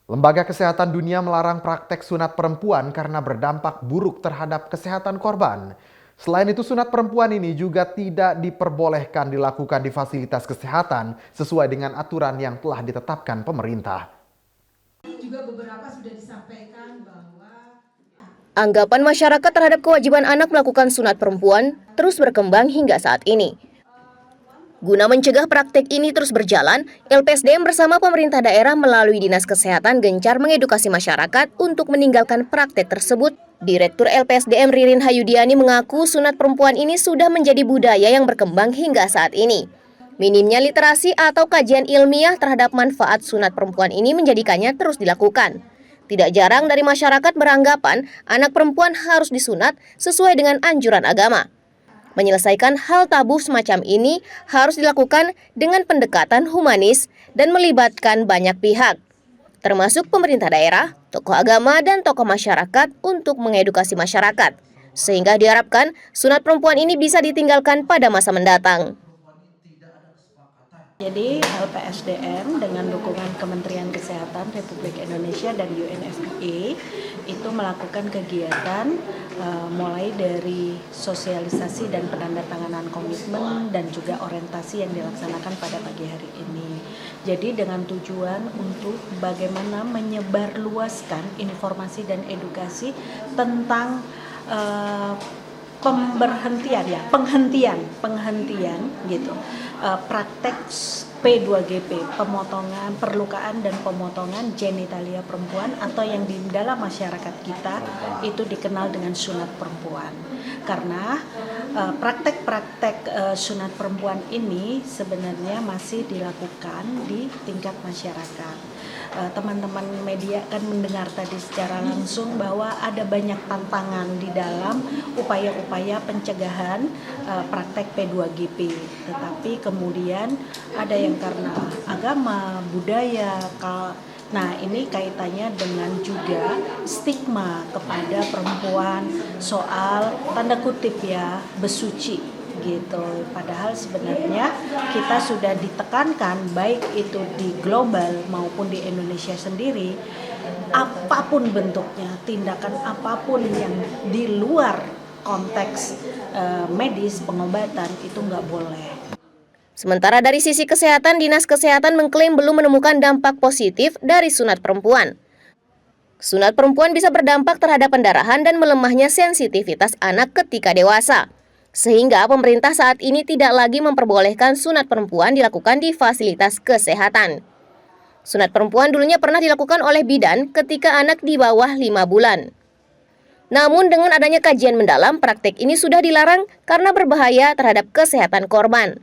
Lembaga Kesehatan Dunia melarang praktek sunat perempuan karena berdampak buruk terhadap kesehatan korban. Selain itu, sunat perempuan ini juga tidak diperbolehkan dilakukan di fasilitas kesehatan sesuai dengan aturan yang telah ditetapkan pemerintah. Juga beberapa sudah disampaikan bahwa Anggapan masyarakat terhadap kewajiban anak melakukan sunat perempuan terus berkembang hingga saat ini. Guna mencegah praktik ini terus berjalan, LPSDM bersama pemerintah daerah melalui Dinas Kesehatan gencar mengedukasi masyarakat untuk meninggalkan praktik tersebut. Direktur LPSDM Ririn Hayudiani mengaku sunat perempuan ini sudah menjadi budaya yang berkembang hingga saat ini. Minimnya literasi atau kajian ilmiah terhadap manfaat sunat perempuan ini menjadikannya terus dilakukan. Tidak jarang dari masyarakat beranggapan anak perempuan harus disunat sesuai dengan anjuran agama. Menyelesaikan hal tabu semacam ini harus dilakukan dengan pendekatan humanis dan melibatkan banyak pihak, termasuk pemerintah daerah, tokoh agama, dan tokoh masyarakat untuk mengedukasi masyarakat, sehingga diharapkan sunat perempuan ini bisa ditinggalkan pada masa mendatang. Jadi LPSDM dengan dukungan Kementerian Kesehatan Republik Indonesia dan UNFPA itu melakukan kegiatan mulai dari sosialisasi dan penandatanganan komitmen dan juga orientasi yang dilaksanakan pada pagi hari ini. Jadi dengan tujuan untuk bagaimana menyebarluaskan informasi dan edukasi tentang penghentian gitu. Praktek P2GP, pemotongan, perlukaan dan pemotongan genitalia perempuan atau yang di dalam masyarakat kita itu dikenal dengan sunat perempuan. Karena praktek-praktek sunat perempuan ini sebenarnya masih dilakukan di tingkat masyarakat. Teman-teman media akan mendengar tadi secara langsung bahwa ada banyak tantangan di dalam upaya-upaya pencegahan praktek P2GP. Tetapi kemudian ada yang karena agama, budaya, nah ini kaitannya dengan juga stigma kepada perempuan soal tanda kutip ya besuci gitu. Padahal sebenarnya kita sudah ditekankan baik itu di global maupun di Indonesia sendiri, apapun bentuknya, tindakan apapun yang di luar konteks medis pengobatan itu nggak boleh. Sementara dari sisi kesehatan, Dinas Kesehatan mengklaim belum menemukan dampak positif dari sunat perempuan. Sunat perempuan bisa berdampak terhadap pendarahan dan melemahnya sensitivitas anak ketika dewasa. Sehingga pemerintah saat ini tidak lagi memperbolehkan sunat perempuan dilakukan di fasilitas kesehatan. Sunat perempuan dulunya pernah dilakukan oleh bidan ketika anak di bawah 5 bulan. Namun dengan adanya kajian mendalam, praktik ini sudah dilarang karena berbahaya terhadap kesehatan korban.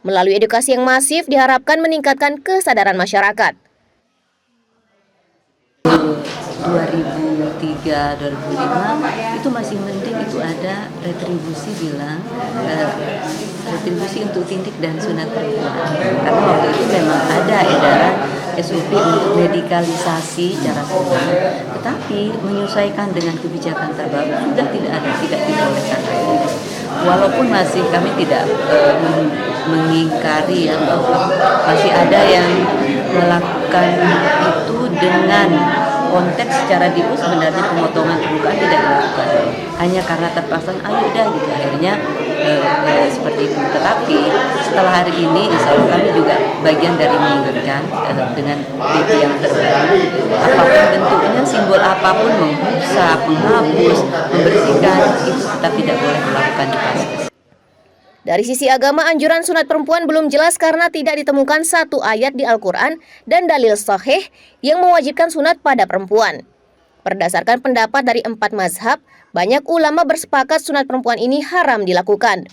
Melalui edukasi yang masif diharapkan meningkatkan kesadaran masyarakat. 2003, 2005 itu masih mending itu ada retribusi retribusi untuk tindik dan sunat perempuan, karena waktu itu memang ada edaran SOP untuk medikalisasi cara sunat, tetapi menyesuaikan dengan kebijakan terbaru sudah tidak dibolehkan lagi. Walaupun masih kami tidak mengingkari ya bahwa masih ada yang melakukan itu dengan konteks secara dius sebenarnya pemotongan permukaan tidak dilakukan hanya karena terpaksa ayo udah gitu akhirnya seperti itu. Tetapi setelah hari ini insya Allah kami juga bagian dari mengingatkan dengan PP yang terbaru, apapun bentuknya, simbol apapun, mengusap, menghapus, membersihkan, itu tetap tidak boleh dilakukan di Paskes. Dari sisi agama, anjuran sunat perempuan belum jelas karena tidak ditemukan satu ayat di Al-Quran dan dalil sahih yang mewajibkan sunat pada perempuan. Berdasarkan pendapat dari 4 mazhab, banyak ulama bersepakat sunat perempuan ini haram dilakukan.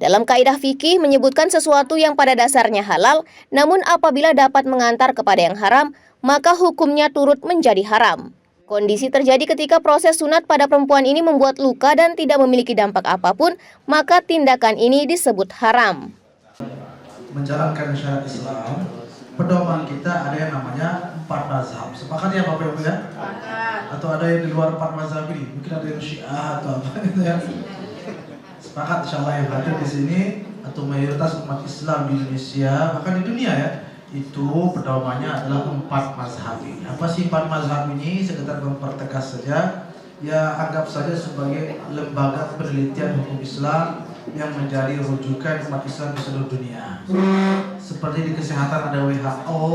Dalam kaidah fikih menyebutkan sesuatu yang pada dasarnya halal, namun apabila dapat mengantar kepada yang haram, maka hukumnya turut menjadi haram. Kondisi terjadi ketika proses sunat pada perempuan ini membuat luka dan tidak memiliki dampak apapun, maka tindakan ini disebut haram. Menjalankan syariat Islam, pedoman kita ada yang namanya 4 mazhab. Sepakat ya Bapak Ibu ya? Atau ada yang di luar 4 mazhab ini? Mungkin ada yang Syiah atau apa gitu ya? Sepakat insya Allah yang hadir di sini atau mayoritas umat Islam di Indonesia bahkan di dunia ya, itu pedomannya adalah 4 mazhab ini. Apa sih 4 mazhab ini? Sekedar mempertegas saja. Ya anggap saja sebagai lembaga penelitian hukum Islam yang menjadi rujukan umat Islam di seluruh dunia. Seperti di kesehatan ada WHO,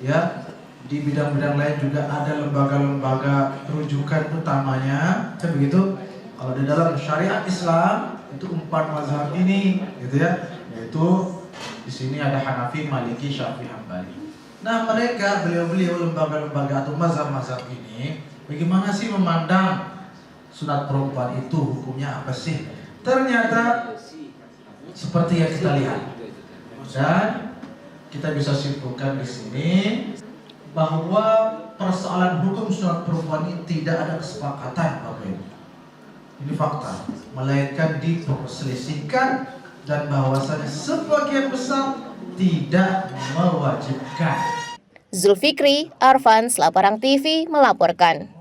ya. Di bidang-bidang lain juga ada lembaga-lembaga rujukan utamanya. Kan begitu? Kalau di dalam syariat Islam itu 4 mazhab ini, gitu ya. Yaitu di sini ada Hanafi, Maliki, Syafi'i, Hambali. Nah, mereka beliau-beliau lembaga-lembaga atau mazhab-mazhab ini bagaimana sih memandang sunat perempuan itu, hukumnya apa sih? Ternyata seperti yang kita lihat. Dan kita bisa simpulkan di sini bahwa persoalan hukum sunat perempuan ini tidak ada kesepakatan, Bapak Ibu. Ini fakta, melainkan diperselisihkan dan bahwasanya sebagian besar tidak mewajibkan. Zulfikri, Arfan, Selaparang TV melaporkan.